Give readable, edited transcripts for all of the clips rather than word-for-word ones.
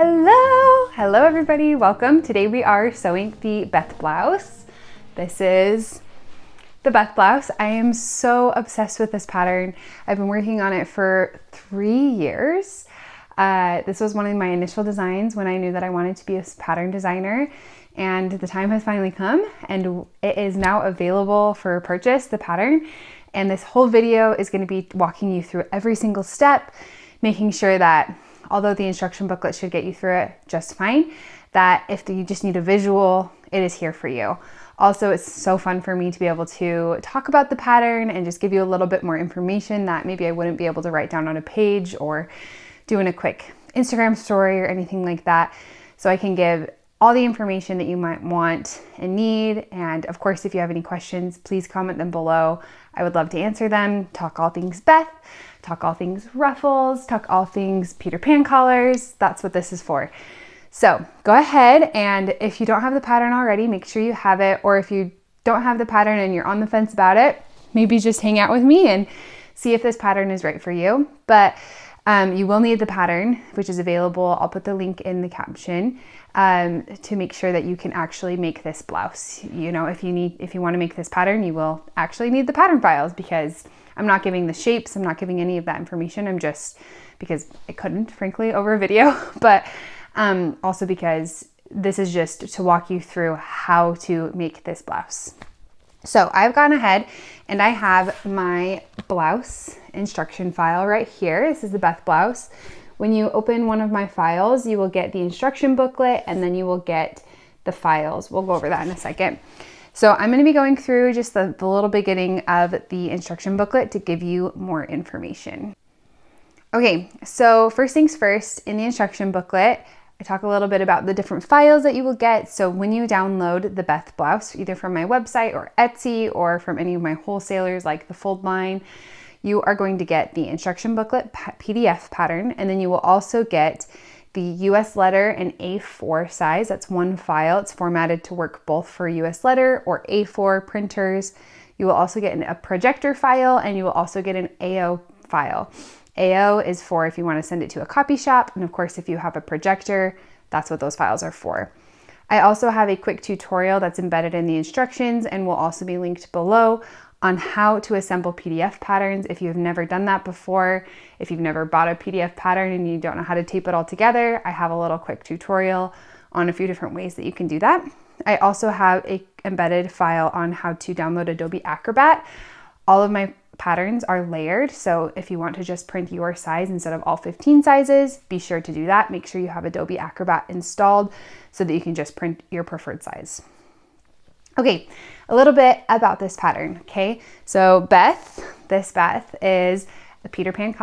Hello everybody, welcome. Today we are sewing the Beth blouse. This is the Beth blouse. I am so obsessed with this pattern. I've been working on it for 3 years. This was one of my initial designs when I knew that I wanted to be a pattern designer, and the time has finally come and it is now available for purchase, the pattern. And this whole video is going to be walking you through every single step, making sure that although the instruction booklet should get you through it just fine, that if you just need a visual, it is here for you. Also, it's so fun for me to be able to talk about the pattern and just give you a little bit more information that maybe I wouldn't be able to write down on a page or doing a quick Instagram story or anything like that. So I can give all the information that you might want and need. And of course, if you have any questions, please comment them below. I would love to answer them. Talk all things Beth, talk all things ruffles, talk all things Peter Pan collars. That's what this is for. So go ahead, and if you don't have the pattern already, make sure you have it. Or if you don't have the pattern and you're on the fence about it, maybe just hang out with me and see if this pattern is right for you. But you will need the pattern, which is available. I'll put the link in the caption to make sure that you can actually make this blouse. You know, if you want to make this pattern, you will actually need the pattern files, because I'm not giving the shapes, I'm not giving any of that information. I'm just, because I couldn't, frankly, over a video, but also because this is just to walk you through how to make this blouse. So I've gone ahead and I have my blouse instruction file right here. This is the Beth blouse. When you open one of my files, you will get the instruction booklet and then you will get the files. We'll go over that in a second. So I'm going to be going through just the little beginning of the instruction booklet to give you more information. Okay, so first things first, in the instruction booklet, I talk a little bit about the different files that you will get. So when you download the Beth blouse, either from my website or Etsy or from any of my wholesalers like the Fold line, you are going to get the instruction booklet PDF pattern, and then you will also get the US letter and A4 size. That's one file. It's formatted to work both for US letter or A4 printers. You will also get a projector file, and you will also get an AO file. AO is for if you want to send it to a copy shop, and of course if you have a projector, that's what those files are for. I also have a quick tutorial that's embedded in the instructions and will also be linked below on how to assemble PDF patterns. If you've never done that before, if you've never bought a PDF pattern and you don't know how to tape it all together, I have a little quick tutorial on a few different ways that you can do that. I also have a embedded file on how to download Adobe Acrobat. All of my patterns are layered, so if you want to just print your size instead of all 15 sizes, be sure to do that. Make sure you have Adobe Acrobat installed so that you can just print your preferred size. Okay, a little bit about this pattern, okay? So Beth is a Peter Pan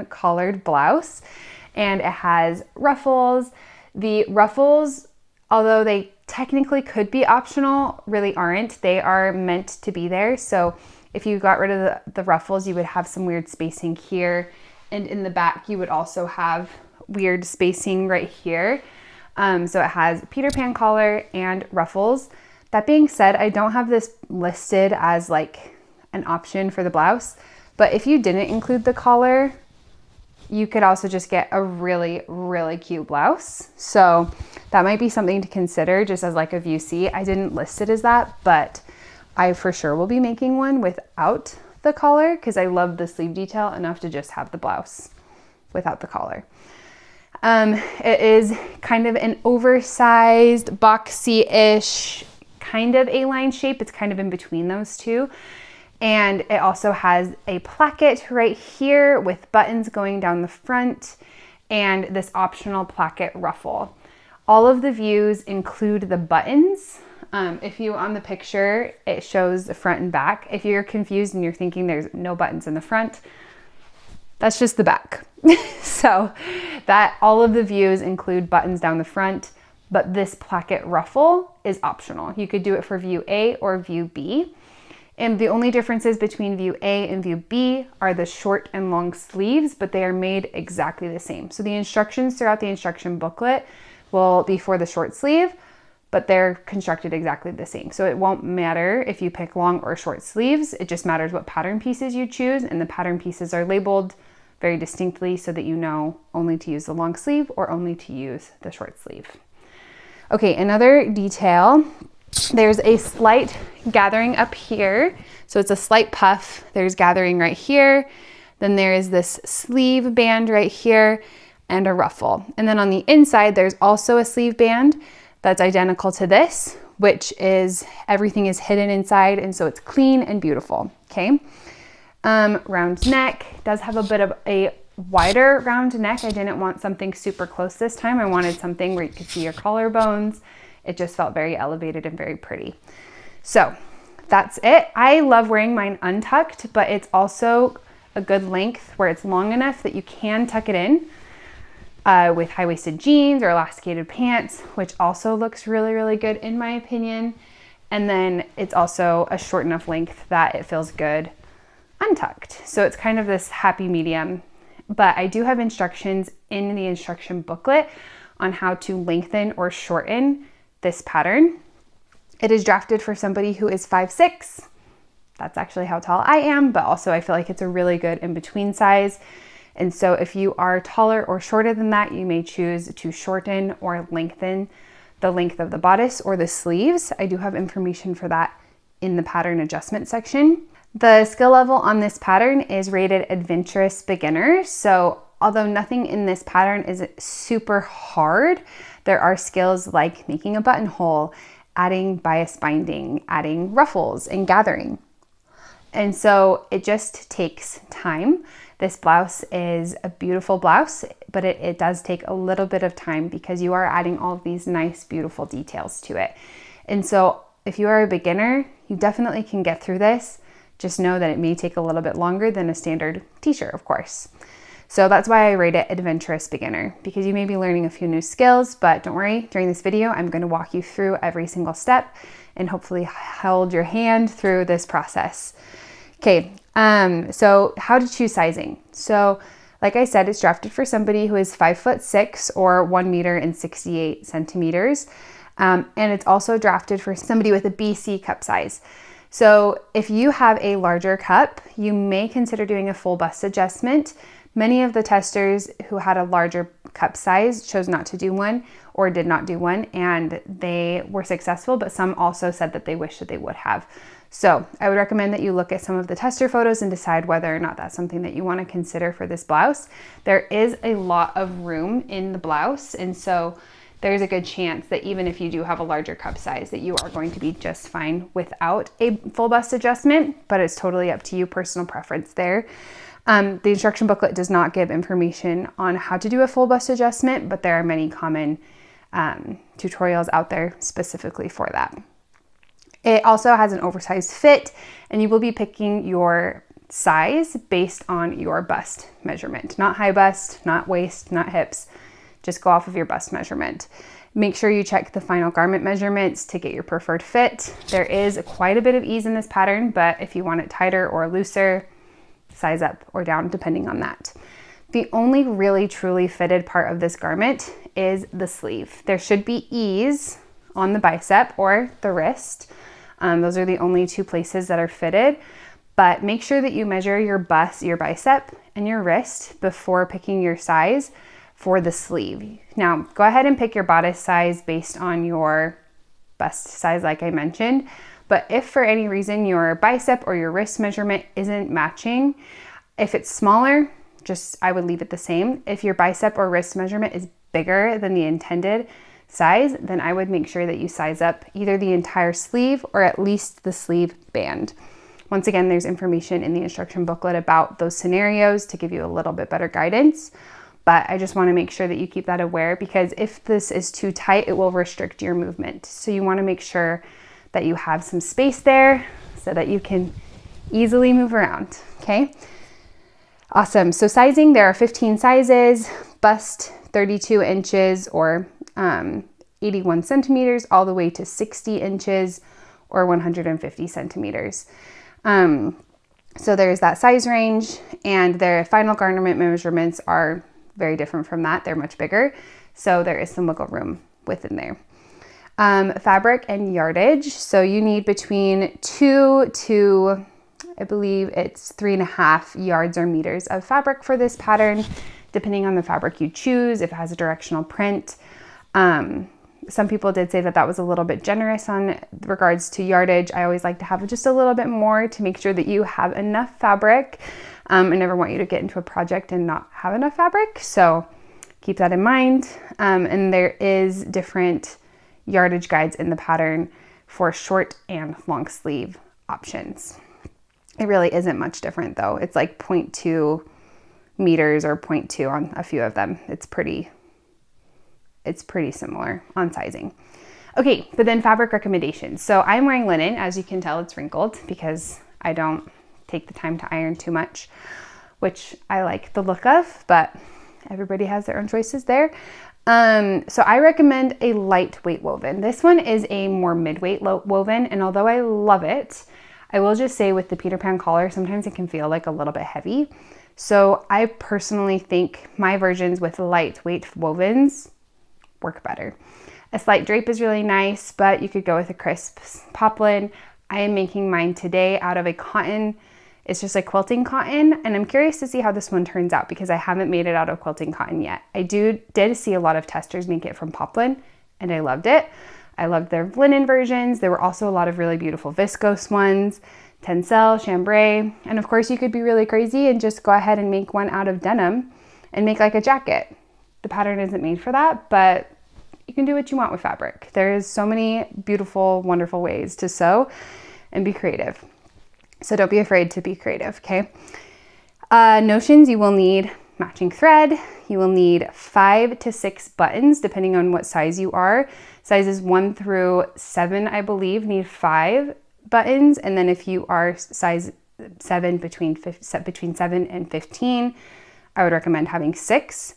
collared blouse, and it has ruffles. The ruffles, although they technically could be optional, really aren't. They are meant to be there. So if you got rid of the ruffles, you would have some weird spacing here. And in the back, you would also have weird spacing right here. So it has Peter Pan collar and ruffles. That being said, I don't have this listed as like an option for the blouse, but if you didn't include the collar, you could also just get a really, really cute blouse. So that might be something to consider just as like a view C. I didn't list it as that, but I for sure will be making one without the collar because I love the sleeve detail enough to just have the blouse without the collar. It is kind of an oversized, boxy-ish kind of A-line shape. It's kind of in between those two. And it also has a placket right here with buttons going down the front and this optional placket ruffle. All of the views include the buttons. If you on the picture, it shows the front and back. If you're confused and you're thinking there's no buttons in the front, that's just the back. So that all of the views include buttons down the front, but this placket ruffle is optional. You could do it for view A or view B. And the only differences between view A and view B are the short and long sleeves, but they are made exactly the same. So the instructions throughout the instruction booklet will be for the short sleeve, but they're constructed exactly the same. So it won't matter if you pick long or short sleeves. It just matters what pattern pieces you choose, and the pattern pieces are labeled very distinctly so that you know only to use the long sleeve or only to use the short sleeve. Okay, another detail, there's a slight gathering up here. So it's a slight puff. There's gathering right here. Then there is this sleeve band right here and a ruffle. And then on the inside, there's also a sleeve band that's identical to this, which is everything is hidden inside. And so it's clean and beautiful, okay? Round neck, does have a bit of a wider round neck. I didn't want something super close this time. I wanted something where you could see your collarbones. It just felt very elevated and very pretty. So that's it. I love wearing mine untucked, but it's also a good length where it's long enough that you can tuck it in with high-waisted jeans or elasticated pants, which also looks really, really good in my opinion. And then it's also a short enough length that it feels good untucked. So it's kind of this happy medium, but I do have instructions in the instruction booklet on how to lengthen or shorten this pattern. It is drafted for somebody who is 5'6". That's actually how tall I am, but also I feel like it's a really good in-between size. And so if you are taller or shorter than that, you may choose to shorten or lengthen the length of the bodice or the sleeves. I do have information for that in the pattern adjustment section. The skill level on this pattern is rated adventurous beginner. So although nothing in this pattern is super hard, there are skills like making a buttonhole, adding bias binding, adding ruffles, and gathering. And so it just takes time. This blouse is a beautiful blouse, but it does take a little bit of time because you are adding all of these nice, beautiful details to it. And so if you are a beginner, you definitely can get through this. Just know that it may take a little bit longer than a standard t-shirt, of course. So that's why I rate it adventurous beginner, because you may be learning a few new skills, but don't worry, during this video, I'm going to walk you through every single step and hopefully hold your hand through this process. Okay, so how to choose sizing. So like I said, it's drafted for somebody who is 5'6" or 1 meter and 68 centimeters. And it's also drafted for somebody with a BC cup size. So if you have a larger cup, you may consider doing a full bust adjustment. Many of the testers who had a larger cup size chose not to do one or did not do one, and they were successful, but some also said that they wish that they would have. So I would recommend that you look at some of the tester photos and decide whether or not that's something that you want to consider for this blouse. There is a lot of room in the blouse, and so there's a good chance that even if you do have a larger cup size, that you are going to be just fine without a full bust adjustment, but it's totally up to you, personal preference there. The instruction booklet does not give information on how to do a full bust adjustment, but there are many common tutorials out there specifically for that. It also has an oversized fit, and you will be picking your size based on your bust measurement, not high bust, not waist, not hips. Just go off of your bust measurement. Make sure you check the final garment measurements to get your preferred fit. There is quite a bit of ease in this pattern, but if you want it tighter or looser, size up or down depending on that. The only really truly fitted part of this garment is the sleeve. There should be ease on the bicep or the wrist. Those are the only two places that are fitted, but make sure that you measure your bust, your bicep and your wrist before picking your size for the sleeve. Now, go ahead and pick your bodice size based on your bust size, like I mentioned. But if for any reason your bicep or your wrist measurement isn't matching, if it's smaller, I would leave it the same. If your bicep or wrist measurement is bigger than the intended size, then I would make sure that you size up either the entire sleeve or at least the sleeve band. Once again, there's information in the instruction booklet about those scenarios to give you a little bit better guidance. But I just want to make sure that you keep that aware, because if this is too tight, it will restrict your movement. So you want to make sure that you have some space there so that you can easily move around, okay? Awesome, so sizing, there are 15 sizes, bust 32 inches or 81 centimeters, all the way to 60 inches or 150 centimeters. So there's that size range, and their final garment measurements are very different from that. They're much bigger, so there is some wiggle room within there. Fabric and yardage. So you need between 2 to I believe it's 3.5 yards or meters of fabric for this pattern, depending on the fabric you choose, if it has a directional print. Some people did say that that was a little bit generous on regards to yardage. I always like to have just a little bit more to make sure that you have enough fabric. I never want you to get into a project and not have enough fabric, so keep that in mind. And there is different yardage guides in the pattern for short and long sleeve options. It really isn't much different though. It's like 0.2 meters or 0.2 on a few of them. It's pretty similar on sizing. Okay, but then fabric recommendations. So I'm wearing linen. As you can tell, it's wrinkled because I don't take the time to iron too much, which I like the look of, but everybody has their own choices there. So I recommend a lightweight woven. This one is a more mid-weight woven, and although I love it, I will just say with the Peter Pan collar, sometimes it can feel like a little bit heavy. So I personally think my versions with lightweight wovens work better. A slight drape is really nice, but you could go with a crisp poplin. I am making mine today out of a cotton. It's just a quilting cotton, and I'm curious to see how this one turns out because I haven't made it out of quilting cotton yet. I did see a lot of testers make it from poplin, and I loved it. I loved their linen versions. There were also a lot of really beautiful viscose ones, tencel, chambray, and of course you could be really crazy and just go ahead and make one out of denim and make like a jacket. The pattern isn't made for that, but you can do what you want with fabric. There's so many beautiful, wonderful ways to sew and be creative. So don't be afraid to be creative, okay? Notions, you will need matching thread. You will need 5 to 6 buttons, depending on what size you are. Sizes 1 through 7, I believe, need 5 buttons. And then if you are size 7, between 7 and 15, I would recommend having 6.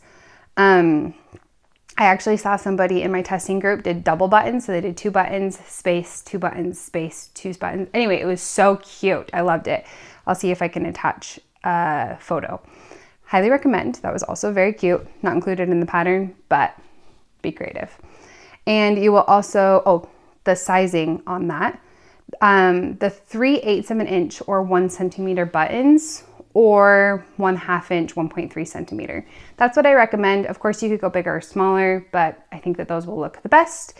I actually saw somebody in my testing group did double buttons. So they did 2 buttons, space, 2 buttons, space, 2 buttons. Anyway, it was so cute. I loved it. I'll see if I can attach a photo. Highly recommend. That was also very cute. Not included in the pattern, but be creative. And you will also, the sizing on that, the 3/8 of an inch or 1 centimeter buttons, or 1/2 inch, 1.3 centimeter. That's what I recommend. Of course, you could go bigger or smaller, but I think that those will look the best.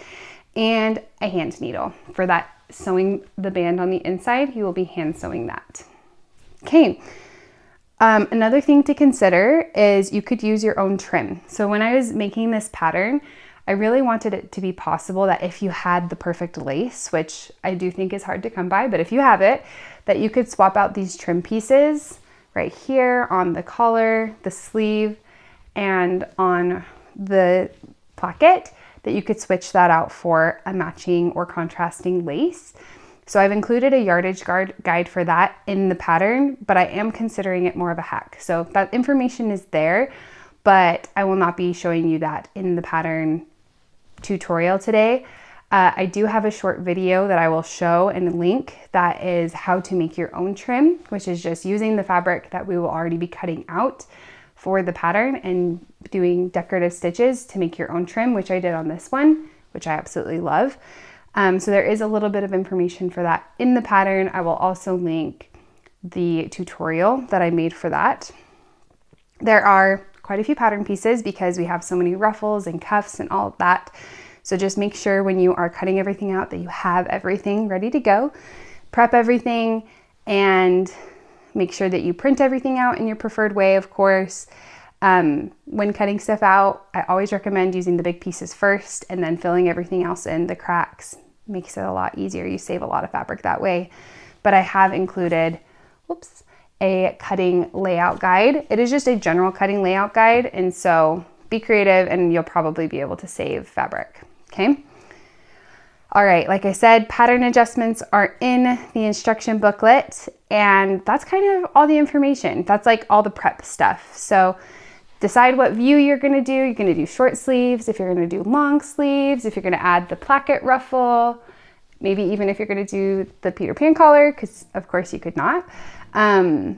And a hand needle. For that sewing the band on the inside, you will be hand sewing that. Okay. Another thing to consider is you could use your own trim. So when I was making this pattern, I really wanted it to be possible that if you had the perfect lace, which I do think is hard to come by, but if you have it, that you could swap out these trim pieces right here on the collar, the sleeve, and on the placket, that you could switch that out for a matching or contrasting lace. So I've included a yardage guide for that in the pattern, but I am considering it more of a hack. So that information is there, but I will not be showing you that in the pattern tutorial today. I do have a short video that I will show and link that is how to make your own trim, which is just using the fabric that we will already be cutting out for the pattern and doing decorative stitches to make your own trim, which I did on this one, which I absolutely love. So there is a little bit of information for that in the pattern. I will also link the tutorial that I made for that. There are quite a few pattern pieces because we have so many ruffles and cuffs and all of that. So just make sure when you are cutting everything out that you have everything ready to go. Prep everything and make sure that you print everything out in your preferred way, of course. When cutting stuff out, I always recommend using the big pieces first and then filling everything else in. The cracks makes it a lot easier. You save a lot of fabric that way. But I have included, a cutting layout guide. It is just a general cutting layout guide, and so be creative and you'll probably be able to save fabric. Okay. All right, like I said, pattern adjustments are in the instruction booklet, and that's kind of all the information. That's like all the prep stuff. So decide what view you're gonna do. You're gonna do short sleeves, if you're gonna do long sleeves, if you're gonna add the placket ruffle, maybe even if you're gonna do the Peter Pan collar, because of course you could not, and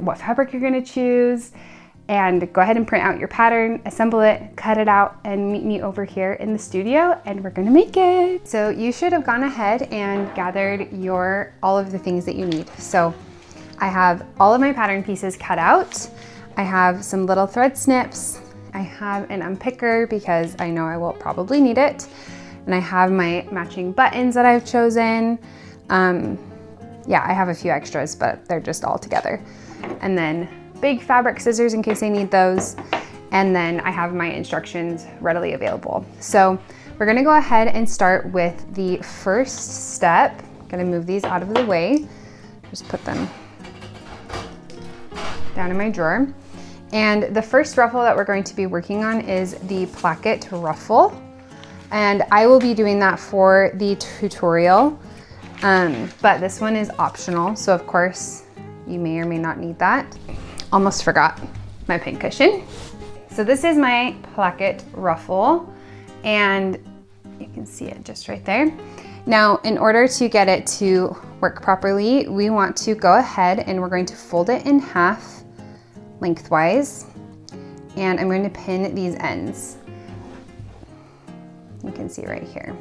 what fabric you're gonna choose. and go ahead and print out your pattern, assemble it, cut it out, and meet me over here in the studio and we're gonna make it. So you should have gone ahead and gathered all of the things that you need. So I have all of my pattern pieces cut out. I have some little thread snips. I have an unpicker because I know I will probably need it. And I have my matching buttons that I've chosen. Yeah, I have a few extras, but they're just all together. And then big fabric scissors in case I need those. And then I have my instructions readily available. So we're gonna go ahead and start with the first step. I'm gonna move these out of the way. Just put them down in my drawer. And the first ruffle that we're going to be working on is the placket ruffle. And I will be doing that for the tutorial, but this one is optional. So of course you may or may not need that. Almost forgot my pin cushion. So this is my placket ruffle and you can see it just right there. Now, in order to get it to work properly, we want to go ahead and we're going to fold it in half lengthwise. And I'm going to pin these ends. You can see right here.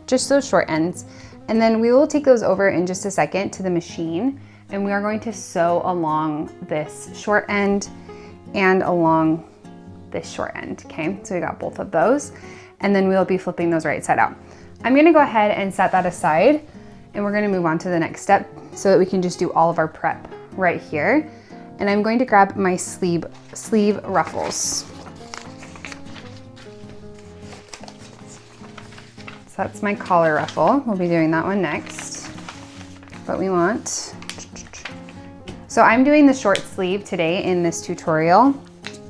Just those short ends. And then we will take those over in just a second to the machine and we are going to sew along this short end and along this short end, okay? So we got both of those and then we'll be flipping those right side out. I'm gonna go ahead and set that aside and we're gonna move on to the next step so that we can just do all of our prep right here. And I'm going to grab my sleeve ruffles. So that's my collar ruffle. We'll be doing that one next. But we want, so I'm doing the short sleeve today in this tutorial.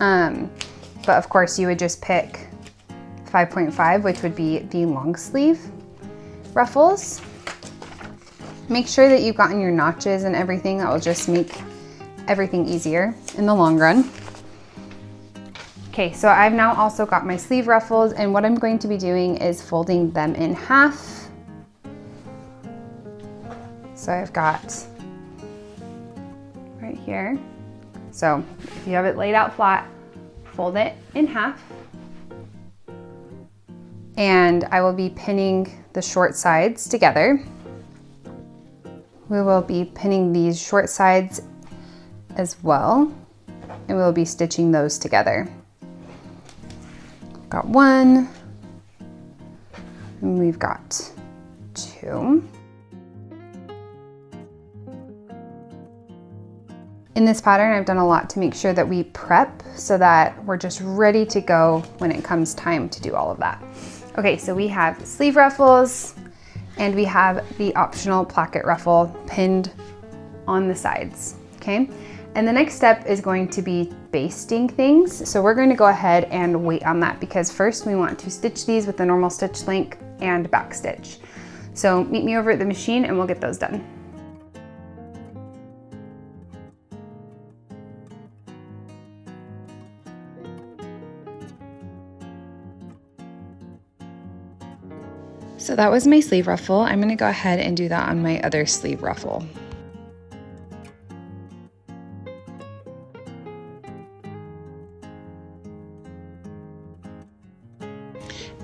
But of course you would just pick 5.5, which would be the long sleeve ruffles. Make sure that you've gotten your notches and everything. That will just make everything easier in the long run. Okay, so I've now also got my sleeve ruffles and what I'm going to be doing is folding them in half. So I've got right here. So if you have it laid out flat, fold it in half. And I will be pinning the short sides together. We will be pinning these short sides as well, and we'll be stitching those together. Got one, and we've got two. In this pattern, I've done a lot to make sure that we prep so that we're just ready to go when it comes time to do all of that. Okay, so we have sleeve ruffles and we have the optional placket ruffle pinned on the sides, okay? And the next step is going to be basting things. So we're going to go ahead and wait on that because first we want to stitch these with the normal stitch length and back stitch. So meet me over at the machine and we'll get those done. So that was my sleeve ruffle. I'm going to go ahead and do that on my other sleeve ruffle.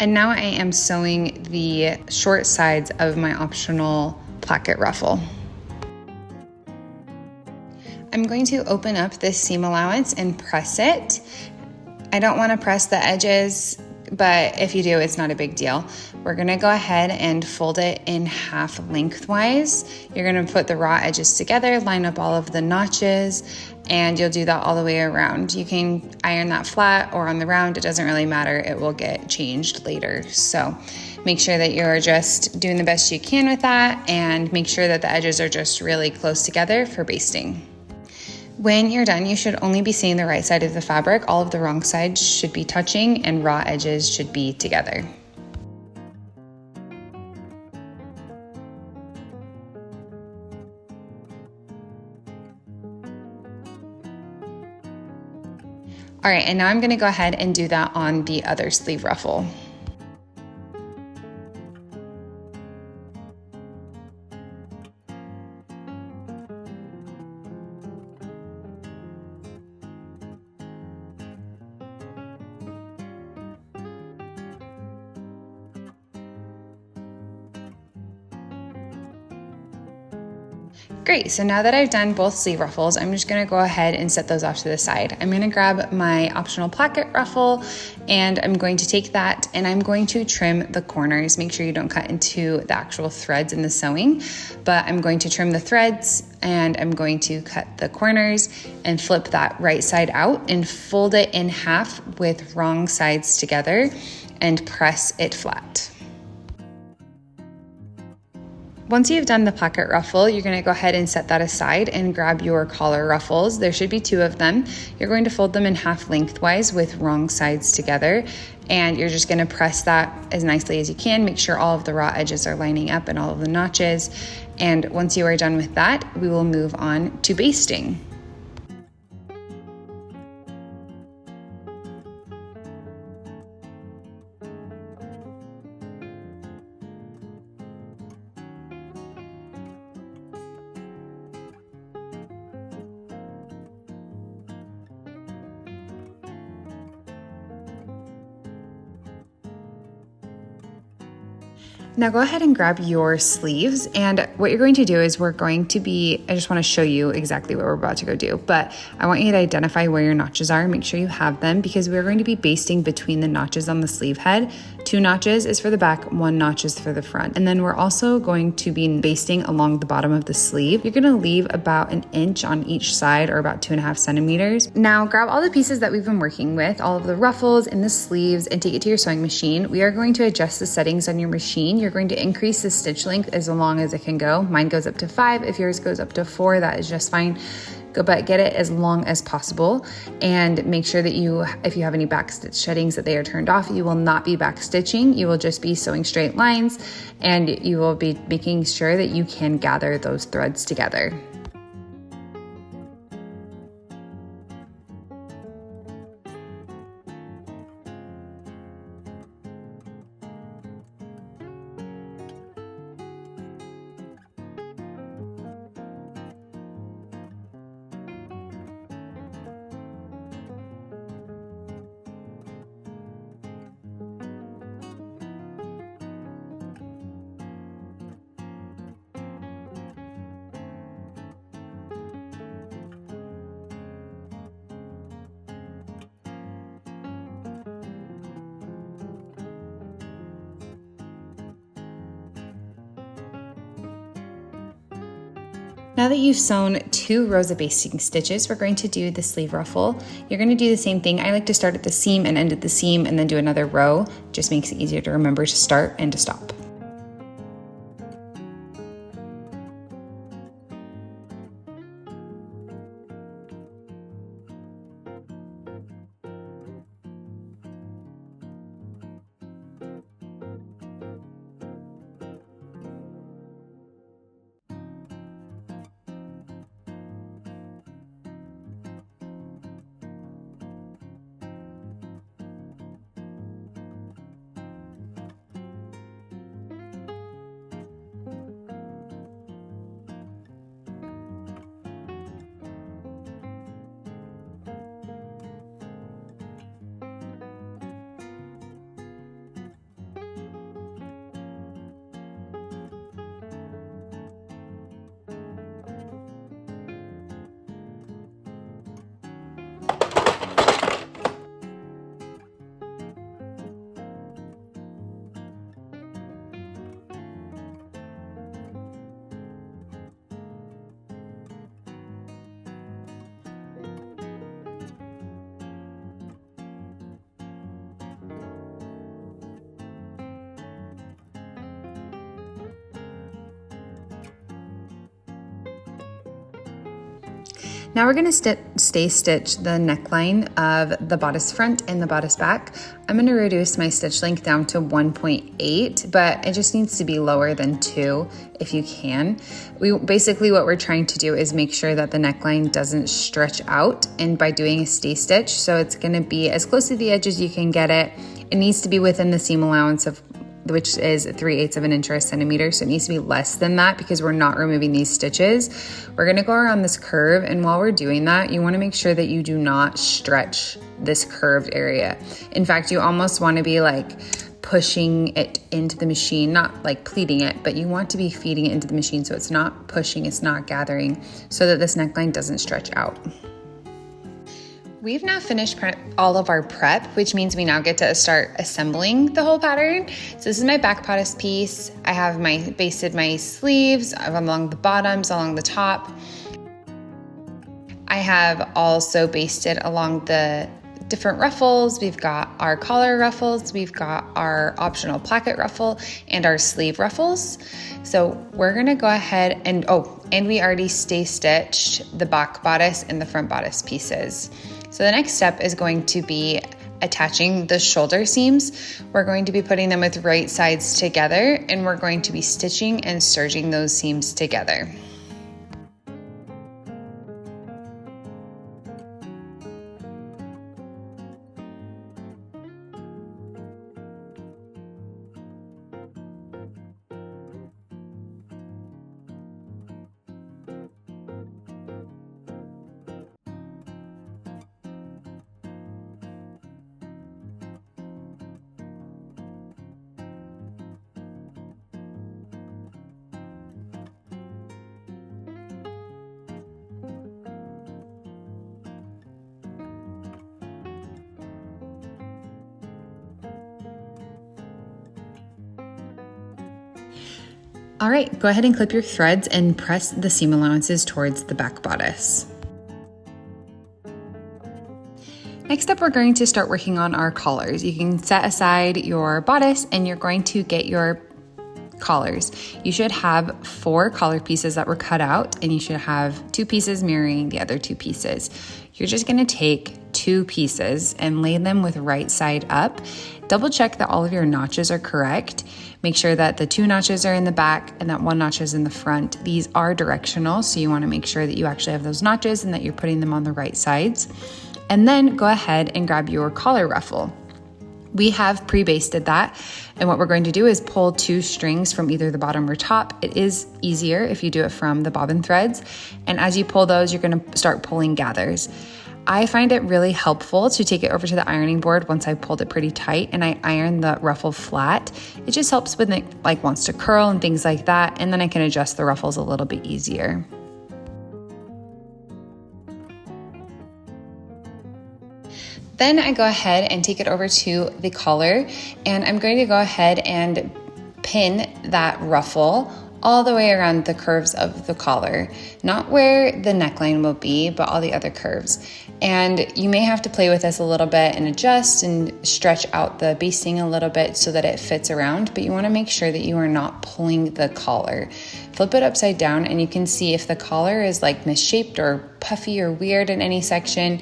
And now I am sewing the short sides of my optional placket ruffle. I'm going to open up this seam allowance and press it. I don't want to press the edges, but if you do, it's not a big deal. We're gonna go ahead and fold it in half lengthwise. You're gonna put the raw edges together, line up all of the notches, and you'll do that all the way around. You can iron that flat or on the round, it doesn't really matter. It will get changed later. So make sure that you're just doing the best you can with that and make sure that the edges are just really close together for basting. When you're done, you should only be seeing the right side of the fabric. All of the wrong sides should be touching and raw edges should be together. All right, and now I'm gonna go ahead and do that on the other sleeve ruffle. Great, so now that I've done both sleeve ruffles, I'm just gonna go ahead and set those off to the side. I'm gonna grab my optional placket ruffle and I'm going to take that and I'm going to trim the corners. Make sure you don't cut into the actual threads in the sewing, but I'm going to trim the threads and I'm going to cut the corners and flip that right side out and fold it in half with wrong sides together and press it flat. Once you've done the placket ruffle, you're gonna go ahead and set that aside and grab your collar ruffles. There should be 2 of them. You're going to fold them in half lengthwise with wrong sides together, and you're just gonna press that as nicely as you can. Make sure all of the raw edges are lining up and all of the notches. And once you are done with that, we will move on to basting. Now go ahead and grab your sleeves, and what you're going to do is I just want to show you exactly what we're about to go do, but I want you to identify where your notches are. Make sure you have them because we're going to be basting between the notches on the sleeve head. 2 notches is for the back, 1 notch is for the front. And then we're also going to be basting along the bottom of the sleeve. You're gonna leave about 1 inch on each side, or about 2.5 centimeters. Now grab all the pieces that we've been working with, all of the ruffles and the sleeves, and take it to your sewing machine. We are going to adjust the settings on your machine. You're going to increase the stitch length as long as it can go. Mine goes up to 5. If yours goes up to 4, that is just fine. But get it as long as possible, and make sure that if you have any back stitch sheddings, that they are turned off. You will not be back stitching. You will just be sewing straight lines, and you will be making sure that you can gather those threads together. Now that you've sewn 2 rows of basting stitches, we're going to do the sleeve ruffle. You're going to do the same thing. I like to start at the seam and end at the seam and then do another row. Just makes it easier to remember to start and to stop. Now we're going to stay stitch the neckline of the bodice front and the bodice back. I'm going to reduce my stitch length down to 1.8, but it just needs to be lower than 2 if you can. Basically what we're trying to do is make sure that the neckline doesn't stretch out, and by doing a stay stitch, so it's going to be as close to the edge as you can get it. It needs to be within the seam allowance of which is 3/8 of an inch or a centimeter. So it needs to be less than that because we're not removing these stitches. We're gonna go around this curve, and while we're doing that, you wanna make sure that you do not stretch this curved area. In fact, you almost wanna be like pushing it into the machine, not like pleating it, but you want to be feeding it into the machine so it's not pushing, it's not gathering, so that this neckline doesn't stretch out. We've now finished all of our prep, which means we now get to start assembling the whole pattern. So this is my back bodice piece. I have basted my sleeves along the bottoms, along the top. I have also basted along the different ruffles. We've got our collar ruffles, we've got our optional placket ruffle, and our sleeve ruffles. So we're gonna go ahead and we already stay stitched the back bodice and the front bodice pieces. So the next step is going to be attaching the shoulder seams. We're going to be putting them with right sides together, and we're going to be stitching and serging those seams together. All right, go ahead and clip your threads and press the seam allowances towards the back bodice. Next up, we're going to start working on our collars. You can set aside your bodice and you're going to get your collars. You should have 4 collar pieces that were cut out, and you should have 2 pieces mirroring the other 2 pieces. You're just going to take 2 pieces and lay them with right side up. Double check that all of your notches are correct. Make sure that the 2 notches are in the back and that 1 notch is in the front. These are directional, so you want to make sure that you actually have those notches and that you're putting them on the right sides. And then go ahead and grab your collar ruffle. We have pre-basted that, and what we're going to do is pull 2 strings from either the bottom or top. It is easier if you do it from the bobbin threads, and as you pull those, you're going to start pulling gathers. I find it really helpful to take it over to the ironing board once I've pulled it pretty tight and I iron the ruffle flat. It just helps when it wants to curl and things like that, and then I can adjust the ruffles a little bit easier. Then I go ahead and take it over to the collar, and I'm going to go ahead and pin that ruffle all the way around the curves of the collar, not where the neckline will be, but all the other curves. And you may have to play with this a little bit and adjust and stretch out the basting a little bit so that it fits around, but you want to make sure that you are not pulling the collar. Flip it upside down and you can see if the collar is misshaped or puffy or weird in any section,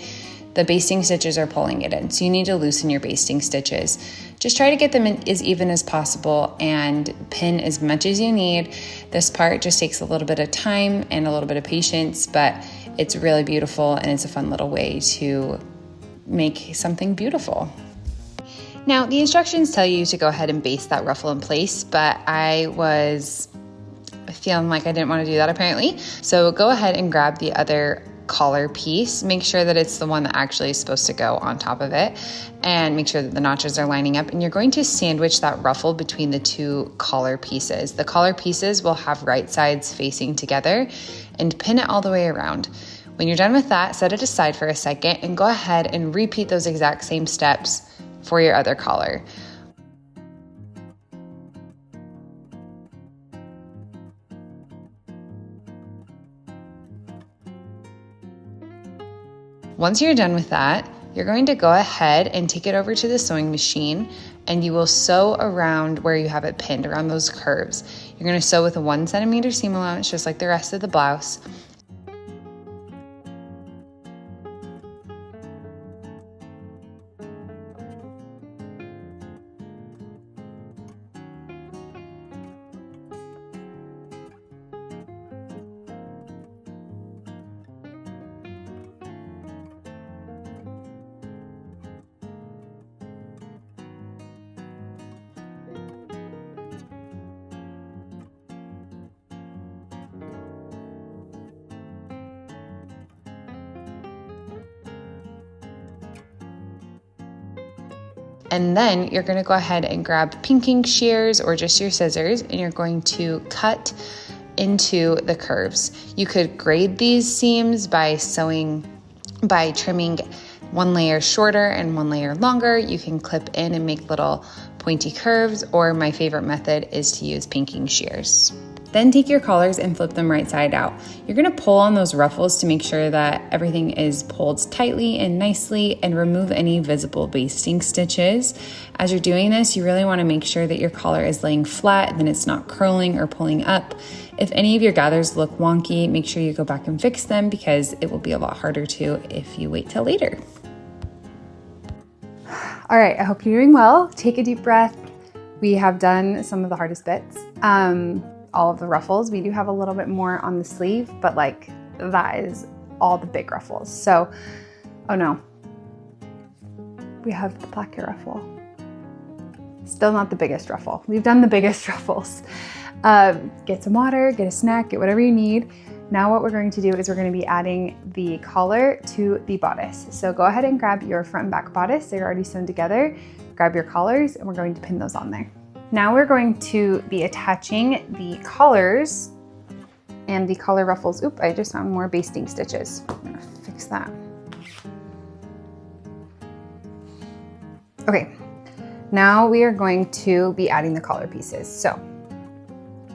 the basting stitches are pulling it in. So you need to loosen your basting stitches. Just try to get them in as even as possible and pin as much as you need. This part just takes a little bit of time and a little bit of patience, but it's really beautiful and it's a fun little way to make something beautiful. Now, the instructions tell you to go ahead and baste that ruffle in place, but I was feeling like I didn't want to do that apparently. So go ahead and grab the other collar piece. Make sure that it's the one that actually is supposed to go on top of it, and make sure that the notches are lining up, and you're going to sandwich that ruffle between the 2 collar pieces. The collar pieces will have right sides facing together, and pin it all the way around. When you're done with that, set it aside for a second and go ahead and repeat those exact same steps for your other collar. Once you're done with that, you're going to go ahead and take it over to the sewing machine, and you will sew around where you have it pinned, around those curves. You're going to sew with a 1 centimeter seam allowance, just like the rest of the blouse. And then you're going to go ahead and grab pinking shears or just your scissors, and you're going to cut into the curves. You could grade these seams by trimming one layer shorter and one layer longer. You can clip in and make little pointy curves, or my favorite method is to use pinking shears. Then take your collars and flip them right side out. You're gonna pull on those ruffles to make sure that everything is pulled tightly and nicely, and remove any visible basting stitches. As you're doing this, you really wanna make sure that your collar is laying flat and that it's not curling or pulling up. If any of your gathers look wonky, make sure you go back and fix them, because it will be a lot harder to if you wait till later. All right, I hope you're doing well. Take a deep breath. We have done some of the hardest bits. All of the ruffles. We do have a little bit more on the sleeve, but like that is all the big ruffles. So, oh no, we have the placket ruffle. Still not the biggest ruffle. We've done the biggest ruffles. Get some water, get a snack, get whatever you need. Now what we're going to do is we're going to be adding the collar to the bodice. So go ahead and grab your front and back bodice. They're already sewn together. Grab your collars, and we're going to pin those on there. Now we're going to be attaching the collars and the collar ruffles. Oop, I just found more basting stitches. I'm gonna fix that. Okay, now we are going to be adding the collar pieces. So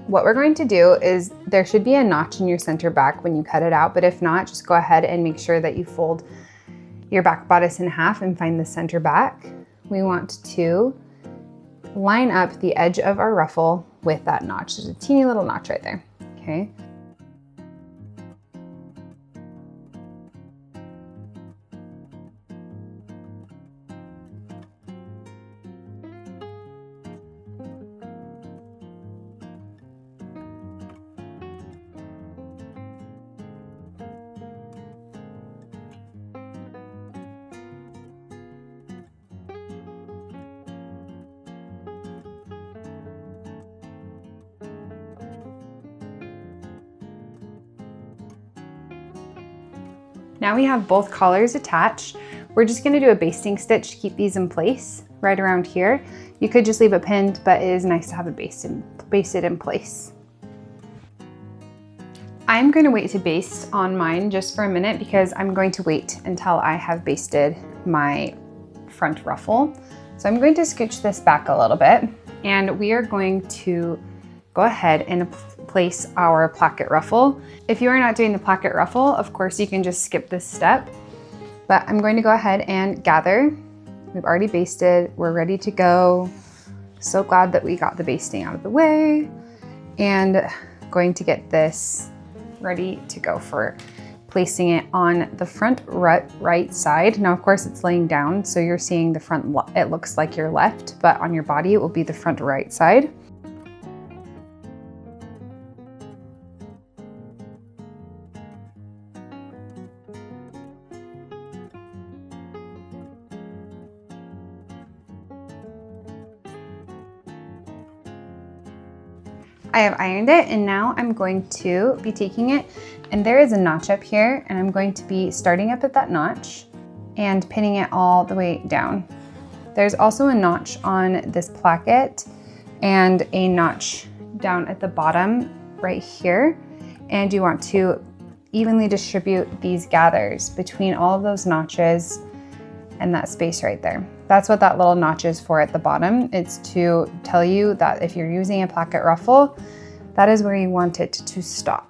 what we're going to do is, there should be a notch in your center back when you cut it out, but if not, just go ahead and make sure that you fold your back bodice in half and find the center back. We want to line up the edge of our ruffle with that notch. There's a teeny little notch right there, okay? Now we have both collars attached. We're just gonna do a basting stitch to keep these in place right around here. You could just leave it pinned, but it is nice to have it basted in place. I'm going to wait to baste on mine just for a minute, because I'm going to wait until I have basted my front ruffle. So I'm going to scooch this back a little bit, and we are going to go ahead and place our placket ruffle. If you are not doing the placket ruffle, of course you can just skip this step, but I'm going to go ahead and gather. We've already basted, we're ready to go. So glad that we got the basting out of the way, and going to get this ready to go for placing it on the front right side. Now, of course, it's laying down, so you're seeing the front, it looks like your left, but on your body, it will be the front right side. I have ironed it, and now I'm going to be taking it, and there is a notch up here, and I'm going to be starting up at that notch and pinning it all the way down. There's also a notch on this placket and a notch down at the bottom right here, and you want to evenly distribute these gathers between all of those notches and that space right there. That's what that little notch is for at the bottom. It's to tell you that if you're using a placket ruffle, that is where you want it to stop.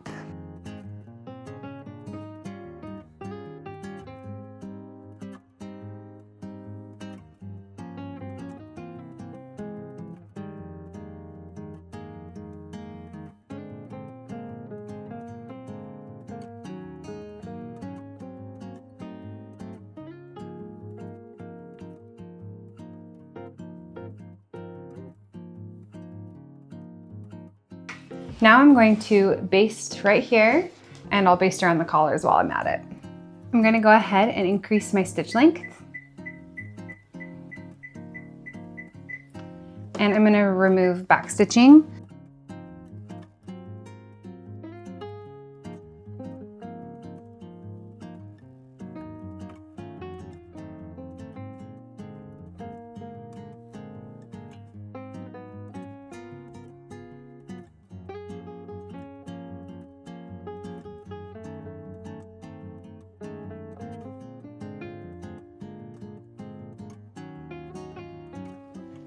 Now I'm going to baste right here, and I'll baste around the collars while I'm at it. I'm going to go ahead and increase my stitch length. And I'm going to remove back stitching.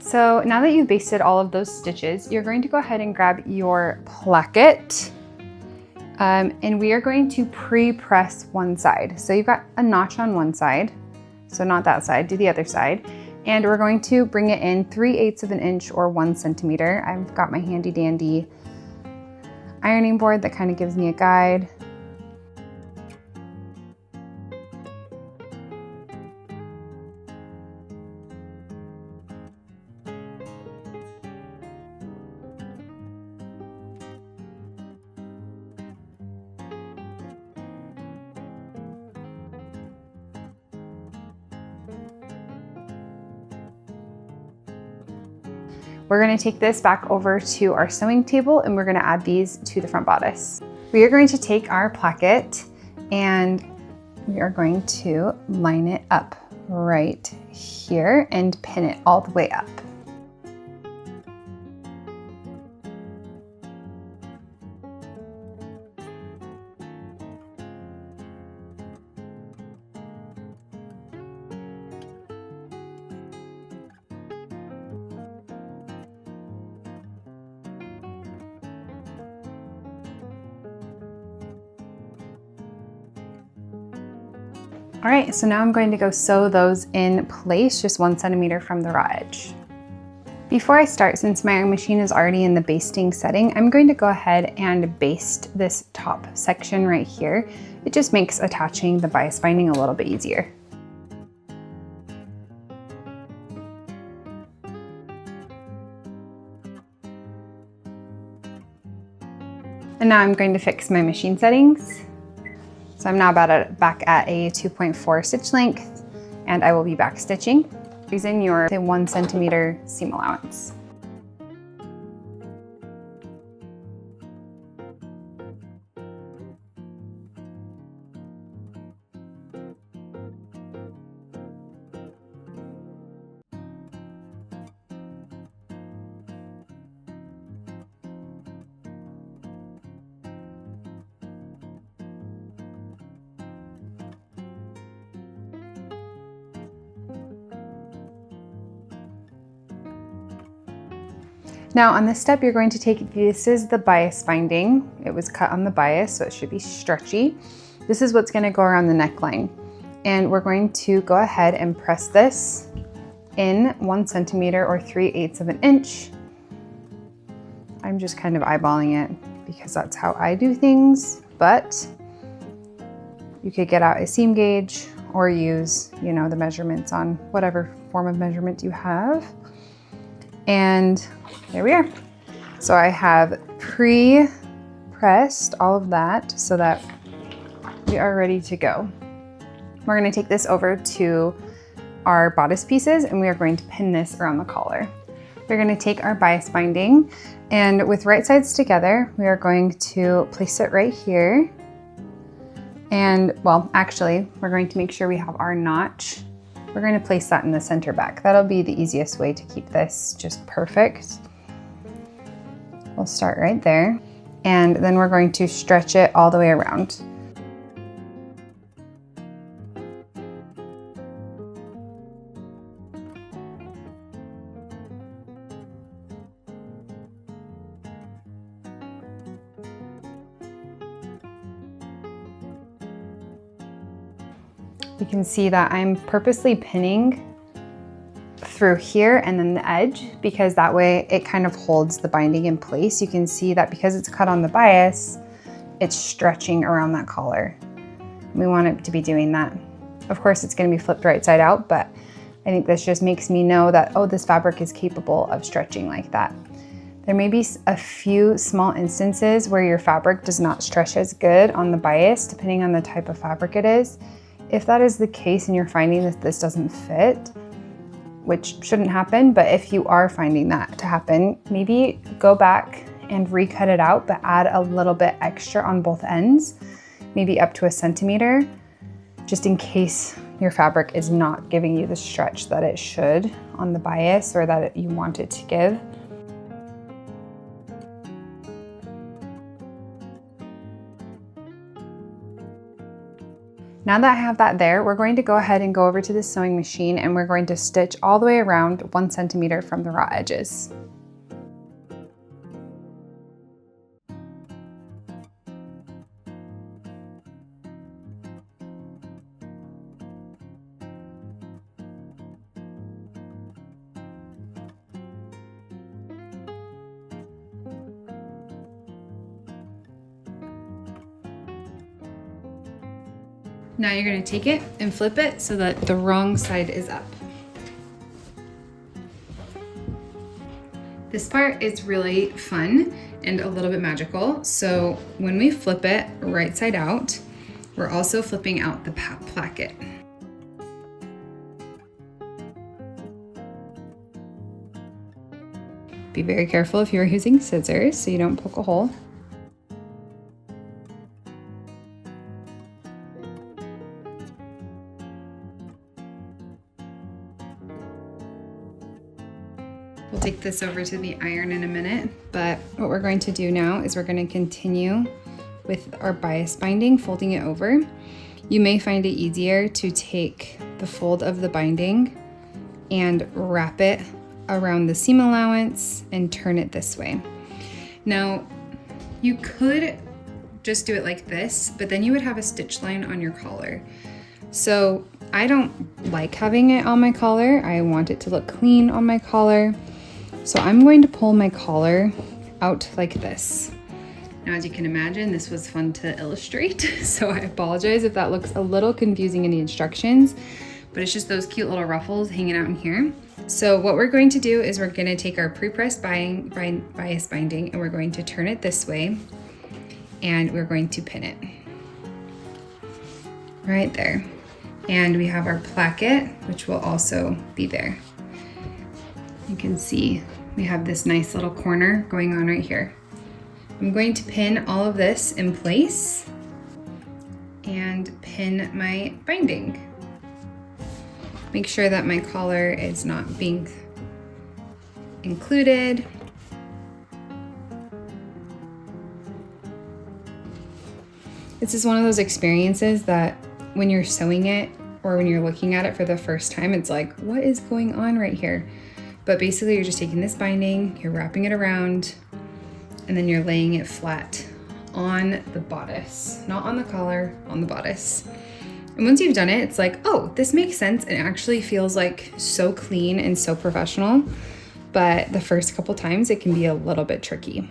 So now that you've basted all of those stitches, you're going to go ahead and grab your placket. And we are going to pre-press one side. So you've got a notch on one side, so not that side, do the other side. And we're going to bring it in 3/8 of an inch or 1 centimeter. I've got my handy dandy ironing board that kind of gives me a guide. We're going to take this back over to our sewing table and we're going to add these to the front bodice. We are going to take our placket and we are going to line it up right here and pin it all the way up. All right, so now I'm going to go sew those in place, just 1 centimeter from the raw edge. Before I start, since my machine is already in the basting setting, I'm going to go ahead and baste this top section right here. It just makes attaching the bias binding a little bit easier. And now I'm going to fix my machine settings. So I'm now back at a 2.4 stitch length and I will be back stitching using your 1 centimeter seam allowance. Now on this step, you're going to take, this is the bias binding. It was cut on the bias, so it should be stretchy. This is what's gonna go around the neckline. And we're going to go ahead and press this in 1 centimeter or 3/8 of an inch. I'm just kind of eyeballing it because that's how I do things, but you could get out a seam gauge or use, you know, the measurements on whatever form of measurement you have. And there we are. So I have pre-pressed all of that so that we are ready to go. We're going to take this over to our bodice pieces and we are going to pin this around the collar. We're going to take our bias binding and with right sides together, we are going to place it right here. And well, actually, we're going to make sure we have our notch. We're going to place that in the center back. That'll be the easiest way to keep this just perfect. We'll start right there. And then we're going to stretch it all the way around. You can see that I'm purposely pinning through here and then the edge because that way it kind of holds the binding in place. You can see that because it's cut on the bias, it's stretching around that collar. We want it to be doing that. Of course, it's going to be flipped right side out, but I think this just makes me know that, oh, this fabric is capable of stretching like that. There may be a few small instances where your fabric does not stretch as good on the bias, depending on the type of fabric it is. If that is the case and you're finding that this doesn't fit, which shouldn't happen, but if you are finding that to happen, maybe go back and recut it out, but add a little bit extra on both ends, maybe up to 1 centimeter, just in case your fabric is not giving you the stretch that it should on the bias or that you want it to give. Now that I have that there, we're going to go ahead and go over to the sewing machine and we're going to stitch all the way around 1 centimeter from the raw edges. Now you're going to take it and flip it so that the wrong side is up. This part is really fun and a little bit magical. So when we flip it right side out, we're also flipping out the placket. Be very careful if you're using scissors so you don't poke a hole. We'll take this over to the iron in a minute, but what we're going to do now is we're going to continue with our bias binding, folding it over. You may find it easier to take the fold of the binding and wrap it around the seam allowance and turn it this way. Now, you could just do it like this, but then you would have a stitch line on your collar. So I don't like having it on my collar. I want it to look clean on my collar. So I'm going to pull my collar out like this. Now, as you can imagine, this was fun to illustrate, so I apologize if that looks a little confusing in the instructions, but it's just those cute little ruffles hanging out in here. So what we're going to do is we're going to take our pre-pressed bias binding and we're going to turn it this way and we're going to pin it right there. And we have our placket, which will also be there. You can see we have this nice little corner going on right here. I'm going to pin all of this in place and pin my binding. Make sure that my collar is not being included. This is one of those experiences that when you're sewing it or when you're looking at it for the first time, it's like, what is going on right here? But basically you're just taking this binding, you're wrapping it around, and then you're laying it flat on the bodice, not on the collar, on the bodice. And once you've done it, it's like, oh, this makes sense. And it actually feels like so clean and so professional. But the first couple times it can be a little bit tricky.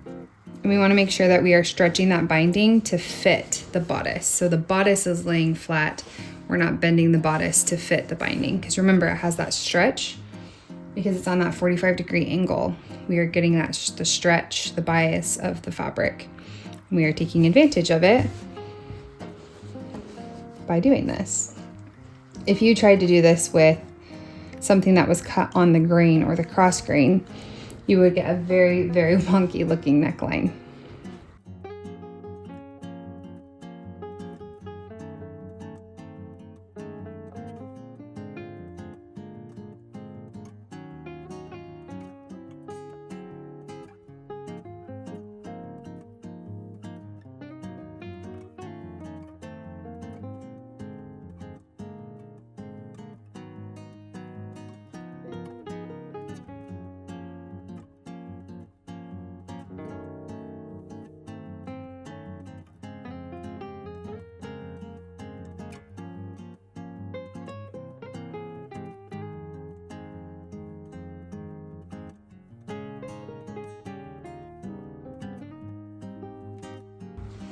And we want to make sure that we are stretching that binding to fit the bodice. So the bodice is laying flat. We're not bending the bodice to fit the binding. Because remember, it has that stretch because it's on that 45-degree angle. We are getting that the stretch, the bias of the fabric. And we are taking advantage of it by doing this. If you tried to do this with something that was cut on the grain or the cross grain, you would get a very, very wonky looking neckline.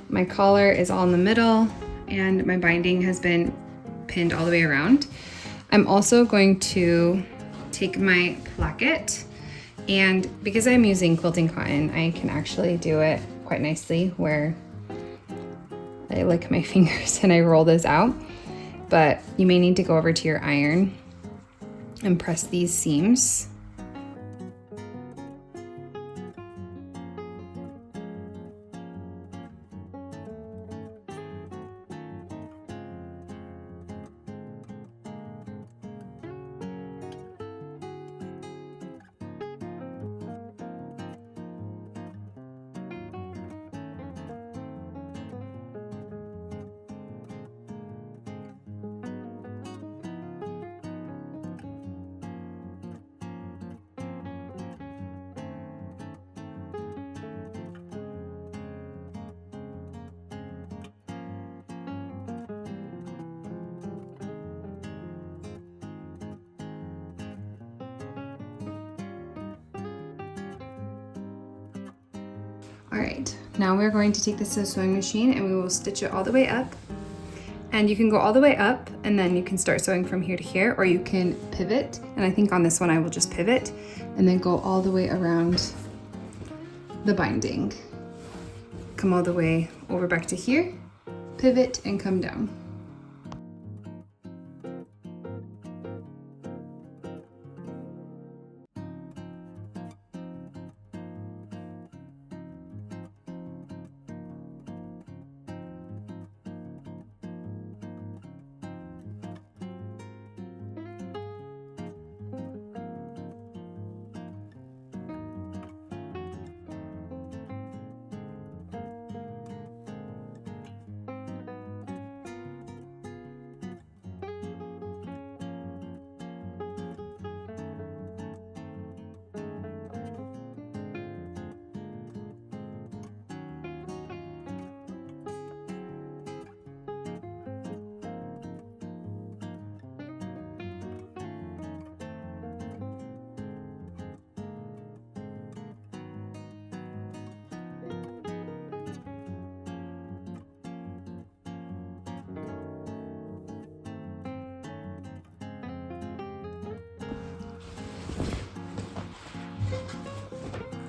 My collar is all in the middle and my binding has been pinned all the way around. I'm also going to take my placket, and because I'm using quilting cotton, I can actually do it quite nicely where I lick my fingers and I roll this out. But you may need to go over to your iron and press these seams. All right, now we're going to take this to the sewing machine and we will stitch it all the way up. And you can go all the way up and then you can start sewing from here to here, or you can pivot. And I think on this one I will just pivot and then go all the way around the binding. Come all the way over back to here, pivot and come down.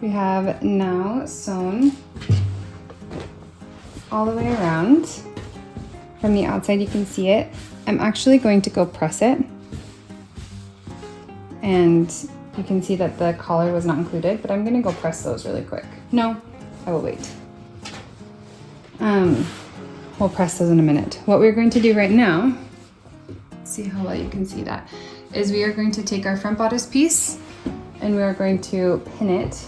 We have now sewn all the way around. From the outside you can see it. I'm actually going to go press it. And you can see that the collar was not included, but I'm gonna go press those really quick. No, I will wait. We'll press those in a minute. What we're going to do right now, see how well you can see that, is we are going to take our front bodice piece and we are going to pin it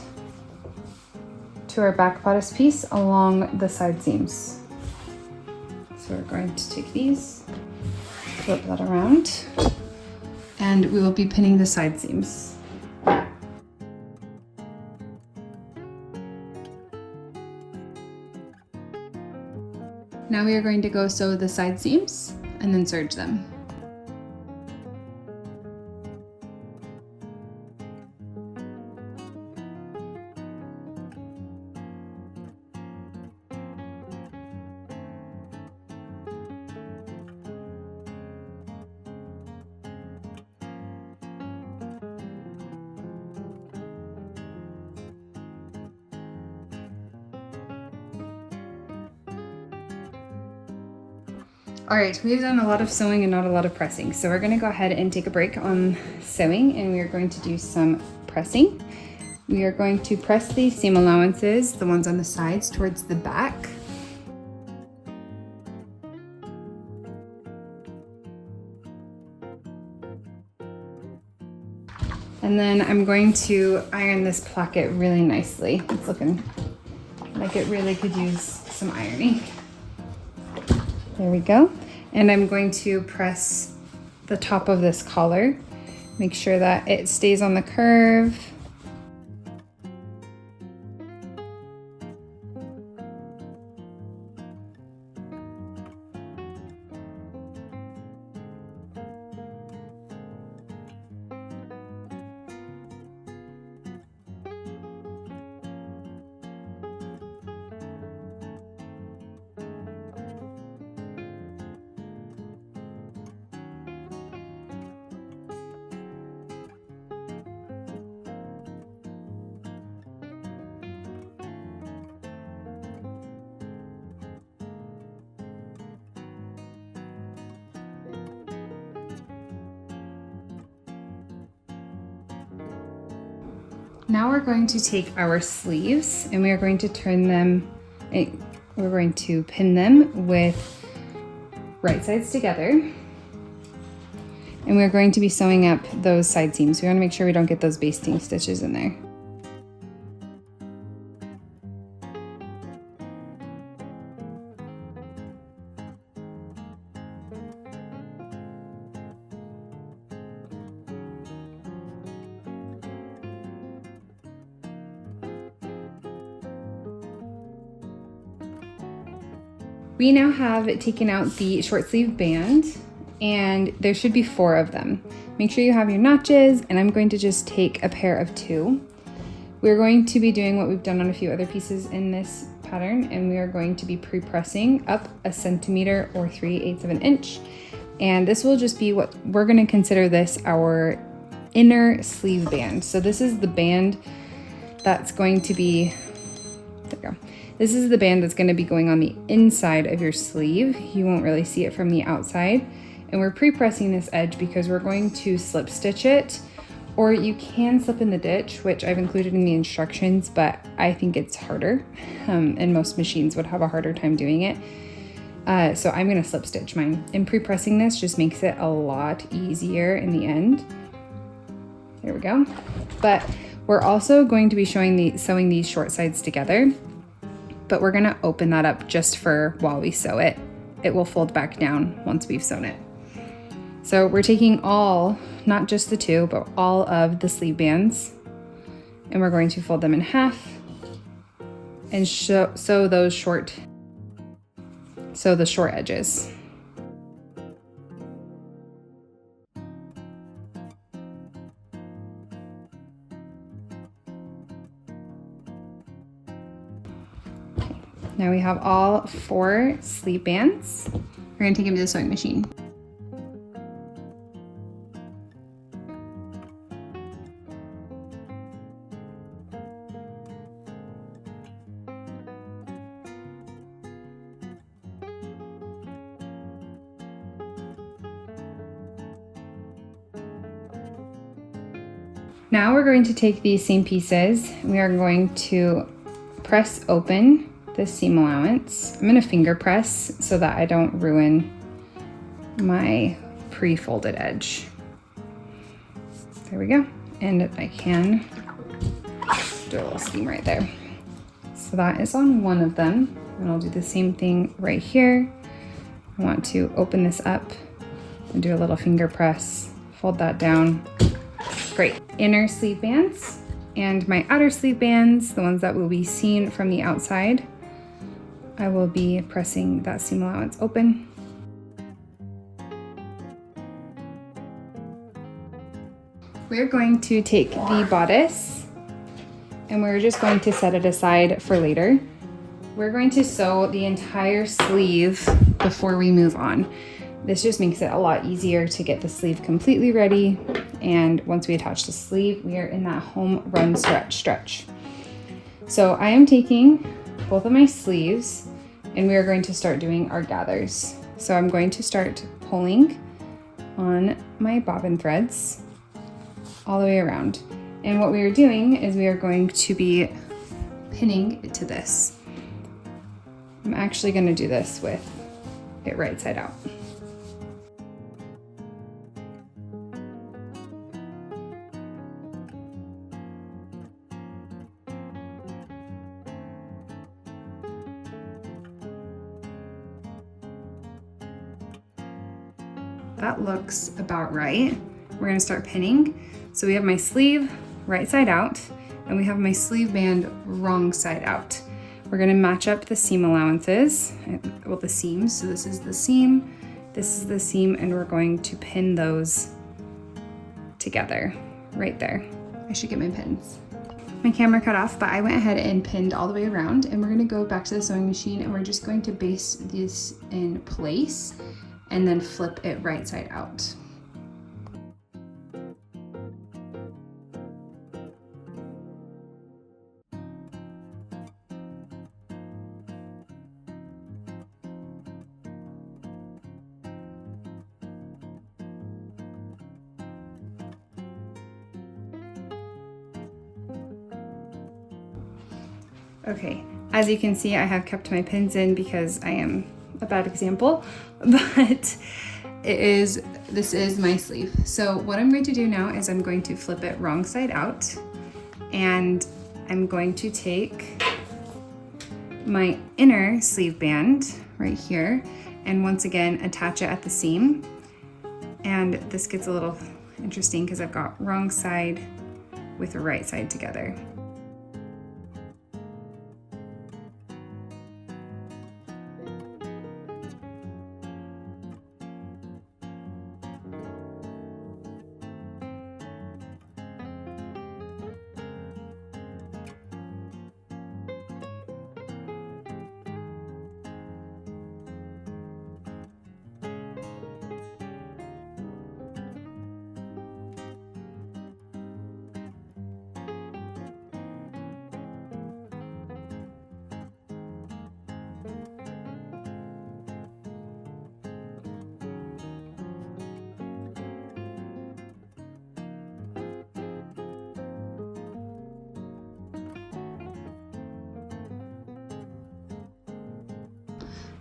to our back bodice piece along the side seams. So we're going to take these, flip that around, and we will be pinning the side seams. Now we are going to go sew the side seams and then serge them. All right, we've done a lot of sewing and not a lot of pressing. So we're gonna go ahead and take a break on sewing and we are going to do some pressing. We are going to press these seam allowances, the ones on the sides, towards the back. And then I'm going to iron this placket really nicely. It's looking like it really could use some ironing. There we go. And I'm going to press the top of this collar. Make sure that it stays on the curve. Now we're going to take our sleeves and we are going to turn them, we're going to pin them with right sides together. And we're going to be sewing up those side seams. We want to make sure we don't get those basting stitches in there. We now have taken out the short sleeve band and there should be 4 of them. Make sure you have your notches and I'm going to just take a pair of 2. We're going to be doing what we've done on a few other pieces in this pattern, and we are going to be pre-pressing up 1 centimeter or 3/8 of an inch. And this will just be what we're going to consider this our inner sleeve band. So this is the band that's going to be, there we go. This is the band that's going to be going on the inside of your sleeve. You won't really see it from the outside. And we're pre-pressing this edge because we're going to slip stitch it, or you can slip in the ditch, which I've included in the instructions, but I think it's harder, and most machines would have a harder time doing it. So I'm going to slip stitch mine. And pre-pressing this just makes it a lot easier in the end. There we go. But we're also going to be sewing these short sides together, but we're going to open that up just for while we sew it. It will fold back down once we've sewn it. So we're taking all, not just the two, but all of the sleeve bands, and we're going to fold them in half and sew the short edges. Now we have all 4 sleeve bands. We're going to take them to the sewing machine. Now we're going to take these same pieces. We are going to press open the seam allowance. I'm going to finger press so that I don't ruin my pre-folded edge. There we go. And I can do a little seam right there. So that is on one of them. And I'll do the same thing right here. I want to open this up and do a little finger press, fold that down. Great. Inner sleeve bands and my outer sleeve bands, the ones that will be seen from the outside, I will be pressing that seam allowance open. We're going to take the bodice and we're just going to set it aside for later. We're going to sew the entire sleeve before we move on. This just makes it a lot easier to get the sleeve completely ready. And once we attach the sleeve, we are in that home run stretch. So I am taking both of my sleeves and we are going to start doing our gathers. So I'm going to start pulling on my bobbin threads all the way around. And what we are doing is we are going to be pinning it to this. I'm actually going to do this with it right side out. That looks about right. We're going to start pinning. So we have my sleeve right side out and we have my sleeve band wrong side out. We're going to match up the seam allowances, well, the seams. So this is the seam, this is the seam, and we're going to pin those together right there. I should get my pins. My camera cut off, but I went ahead and pinned all the way around, and we're going to go back to the sewing machine and we're just going to base this in place and then flip it right side out. Okay, as you can see, I have kept my pins in because I am a bad example, but this is my sleeve. So what I'm going to do now is I'm going to flip it wrong side out, and I'm going to take my inner sleeve band right here and once again attach it at the seam. And this gets a little interesting because I've got wrong side with the right side together.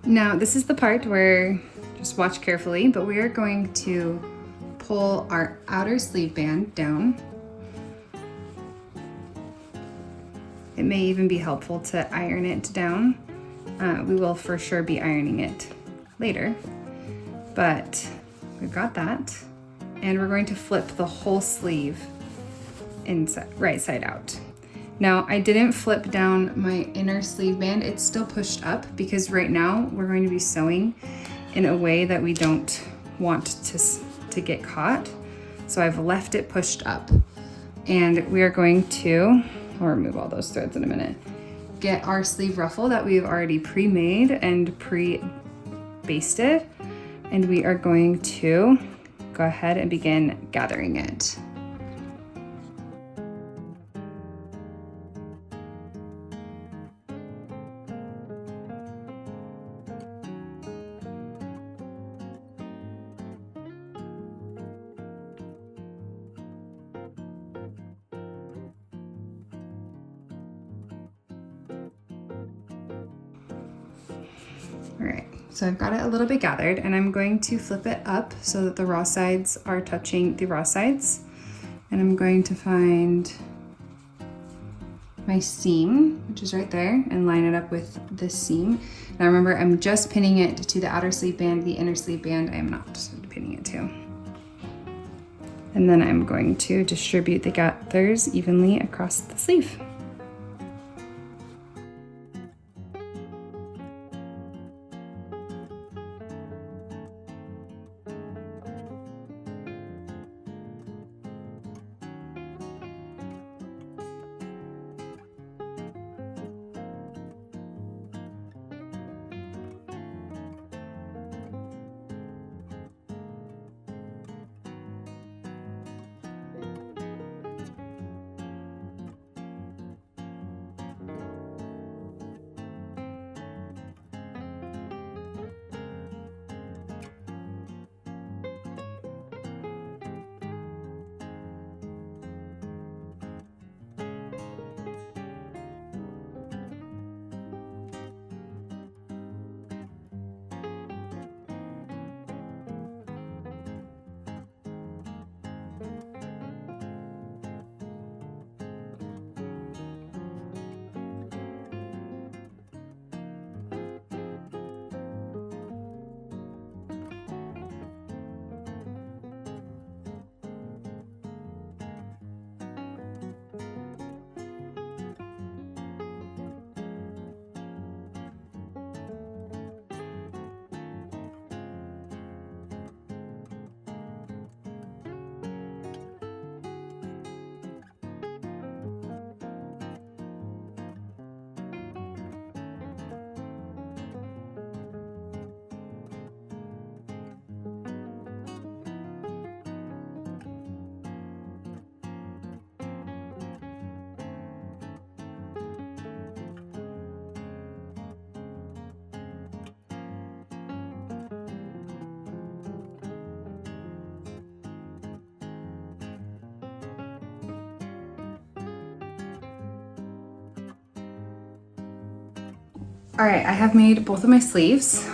Now this is the part where, just watch carefully, but we are going to pull our outer sleeve band down. It may even be helpful to iron it down. We will for sure be ironing it later, but we've got that. And we're going to flip the whole sleeve inside, right side out. Now I didn't flip down my inner sleeve band. It's still pushed up because right now we're going to be sewing in a way that we don't want to get caught. So I've left it pushed up, and we are going to, I'll remove all those threads in a minute, get our sleeve ruffle that we've already pre-made and pre-basted, and we are going to go ahead and begin gathering it. All right, so I've got it a little bit gathered, and I'm going to flip it up so that the raw sides are touching the raw sides. And I'm going to find my seam, which is right there, and line it up with this seam. Now remember, I'm just pinning it to the outer sleeve band. The inner sleeve band I am not pinning it to. And then I'm going to distribute the gathers evenly across the sleeve. All right, I have made both of my sleeves.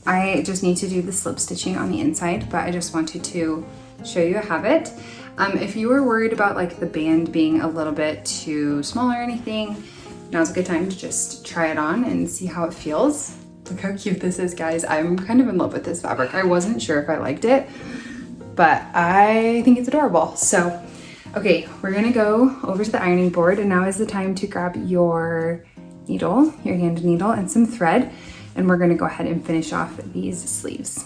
I just need to do the slip stitching on the inside, but I just wanted to show you I have it. If you were worried about like the band being a little bit too small or anything, now's a good time to just try it on and see how it feels. Look how cute this is, guys. I'm kind of in love with this fabric. I wasn't sure if I liked it, but I think it's adorable. So, okay, we're gonna go over to the ironing board, and now is the time to grab your needle, your hand needle, and some thread, and we're gonna go ahead and finish off these sleeves.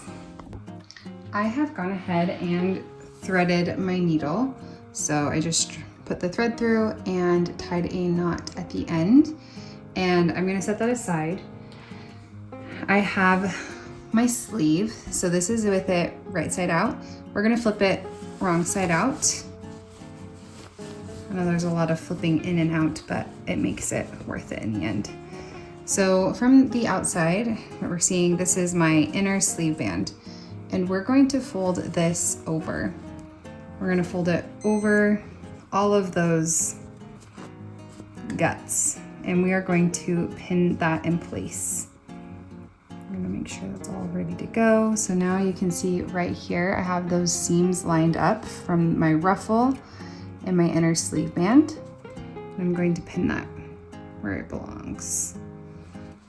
I have gone ahead and threaded my needle. So I just put the thread through and tied a knot at the end, and I'm gonna set that aside. I have my sleeve, so this is with it right side out. We're gonna flip it wrong side out. I know there's a lot of flipping in and out, but it makes it worth it in the end. So from the outside, what we're seeing, this is my inner sleeve band, and we're going to fold this over. We're gonna fold it over all of those guts, and we are going to pin that in place. I'm gonna make sure that's all ready to go. So now you can see right here, I have those seams lined up from my ruffle and my inner sleeve band. I'm going to pin that where it belongs.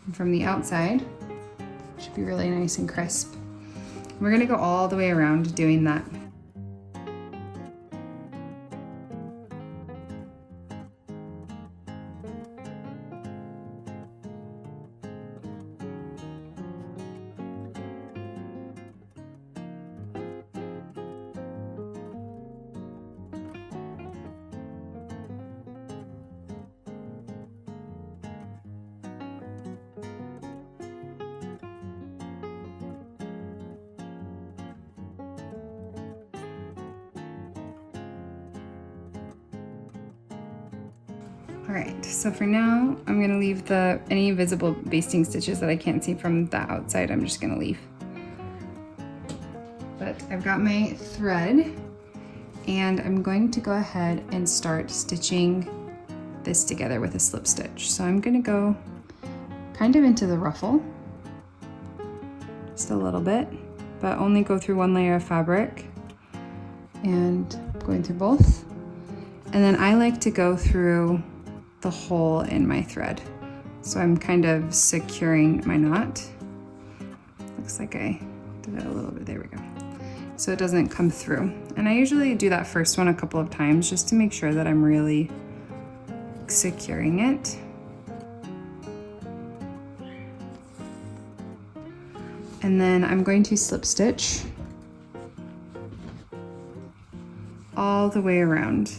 And from the outside, it should be really nice and crisp. We're gonna go all the way around doing that. All right, so for now, I'm gonna leave any visible basting stitches that I can't see from the outside, I'm just gonna leave. But I've got my thread, and I'm going to go ahead and start stitching this together with a slip stitch. So I'm gonna go kind of into the ruffle, just a little bit, but only go through one layer of fabric, and going through both. And then I like to go through the hole in my thread. So I'm kind of securing my knot. Looks like I did it a little bit, there we go. So it doesn't come through. And I usually do that first one a couple of times just to make sure that I'm really securing it. And then I'm going to slip stitch all the way around.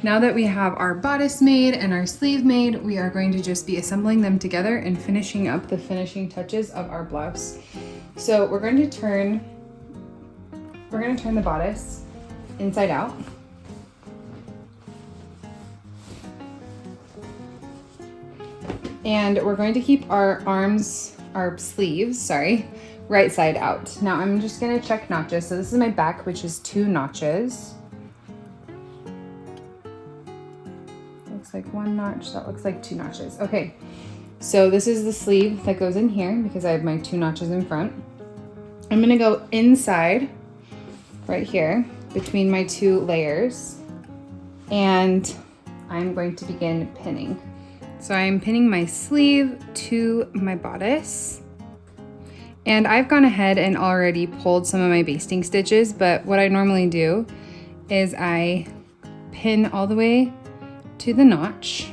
Now that we have our bodice made and our sleeve made, we are going to just be assembling them together and finishing up the finishing touches of our blouse. So we're going to turn the bodice inside out. And we're going to keep our sleeves, right side out. Now I'm just gonna check notches. So this is my back, which is 2 notches. Looks like 1 notch, that looks like 2 notches. Okay, so this is the sleeve that goes in here because I have my 2 notches in front. I'm gonna go inside, right here, between my 2 layers, and I'm going to begin pinning. So I'm pinning my sleeve to my bodice. And I've gone ahead and already pulled some of my basting stitches, but what I normally do is I pin all the way to the notch.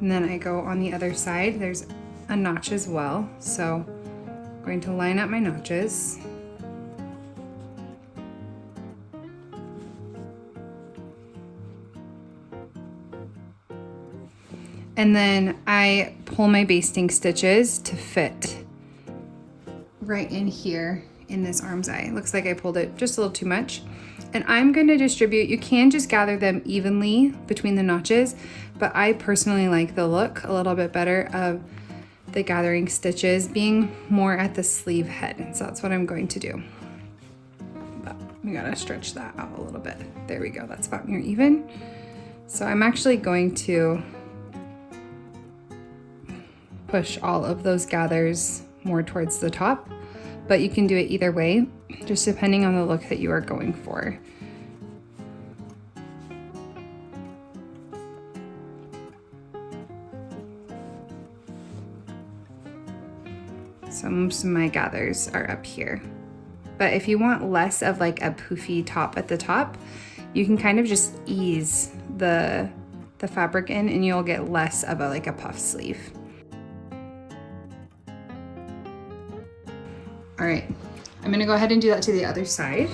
And then I go on the other side. There's a notch as well. So I'm going to line up my notches. And then I pull my basting stitches to fit right in here in this arm's eye. It looks like I pulled it just a little too much. And I'm going to distribute, you can just gather them evenly between the notches, but I personally like the look a little bit better of the gathering stitches being more at the sleeve head. So that's what I'm going to do. But we gotta stretch that out a little bit. There we go, that's about more even. So I'm actually going to push all of those gathers more towards the top, but you can do it either way, just depending on the look that you are going for. So most of my gathers are up here. But if you want less of like a poofy top at the top, you can kind of just ease the fabric in and you'll get less of a puff sleeve. All right, I'm gonna go ahead and do that to the other side.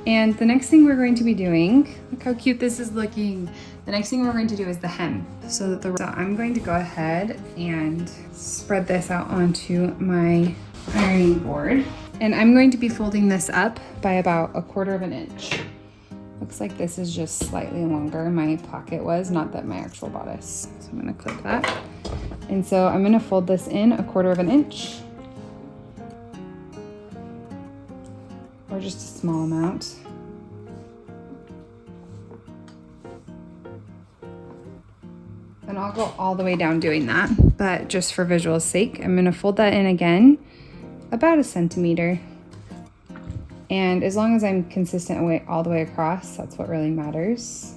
And the next thing we're going to be doing, look how cute this is looking. The next thing we're going to do is the hem. So I'm going to go ahead and spread this out onto my ironing board. And I'm going to be folding this up by about 1/4 of an inch. Looks like this is just slightly longer. My placket was, not that my actual bodice. So I'm gonna clip that. And so I'm gonna fold this in 1/4 of an inch. Or just a small amount. And I'll go all the way down doing that, but just for visual sake, I'm gonna fold that in again, about 1 centimeter. And as long as I'm consistent all the way across, that's what really matters.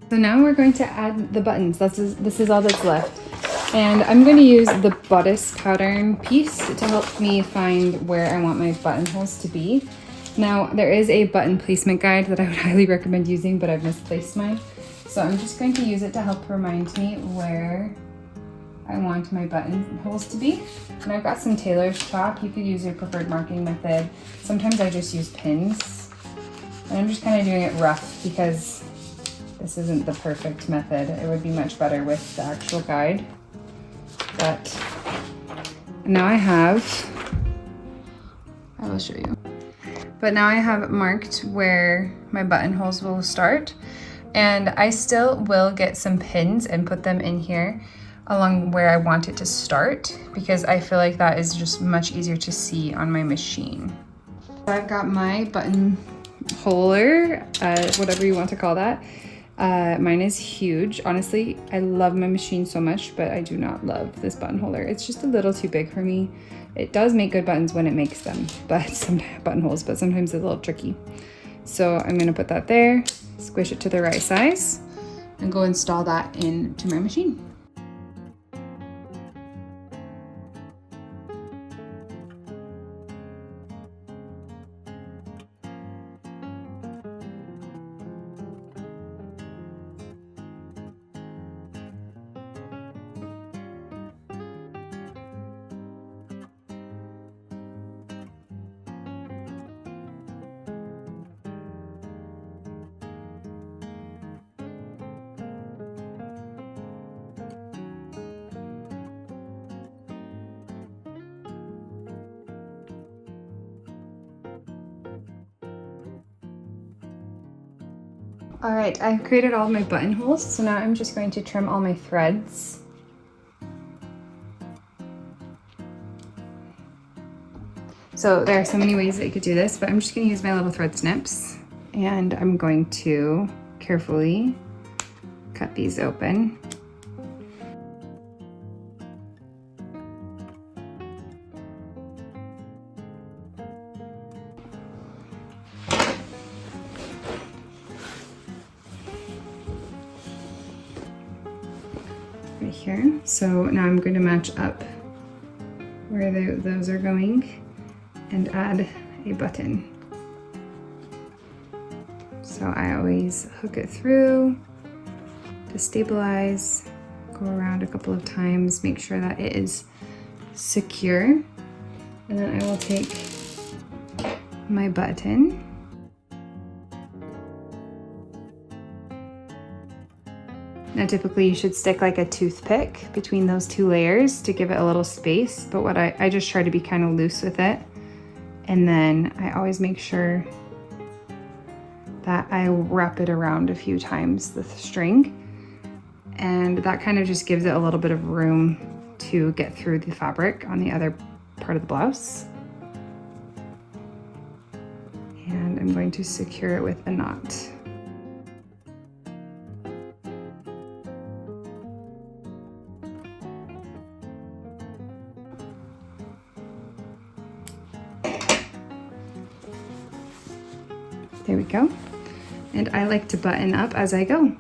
So now we're going to add the buttons. This is all that's left. And I'm going to use the bodice pattern piece to help me find where I want my buttonholes to be. Now, there is a button placement guide that I would highly recommend using, but I've misplaced mine. So I'm just going to use it to help remind me where I want my buttonholes to be. And I've got some tailor's chalk. You could use your preferred marking method. Sometimes I just use pins. And I'm just kind of doing it rough because this isn't the perfect method. It would be much better with the actual guide. But now I will show you. But now I have marked where my buttonholes will start. And I still will get some pins and put them in here along where I want it to start, because I feel like that is just much easier to see on my machine. I've got my button holer, whatever you want to call that. Mine is huge. Honestly, I love my machine so much, but I do not love this button holder. It's just a little too big for me. It does make good buttons when it makes them, but sometimes buttonholes, but sometimes it's a little tricky. So I'm gonna put that there, squish it to the right size, and go install that into my machine. All right, I've created all of my buttonholes, so now I'm just going to trim all my threads. So there are so many ways that you could do this, but I'm just gonna use my little thread snips, and I'm going to carefully cut these open. Right here. So now I'm going to match up where those are going and add a button. So I always hook it through to stabilize, go around a couple of times, make sure that it is secure. And then I will take my button. Now typically you should stick like a toothpick between those two layers to give it a little space, but what I just try to be kind of loose with it. And then I always make sure that I wrap it around a few times, the string. And that kind of just gives it a little bit of room to get through the fabric on the other part of the blouse. And I'm going to secure it with a knot. There we go. And I like to button up as I go.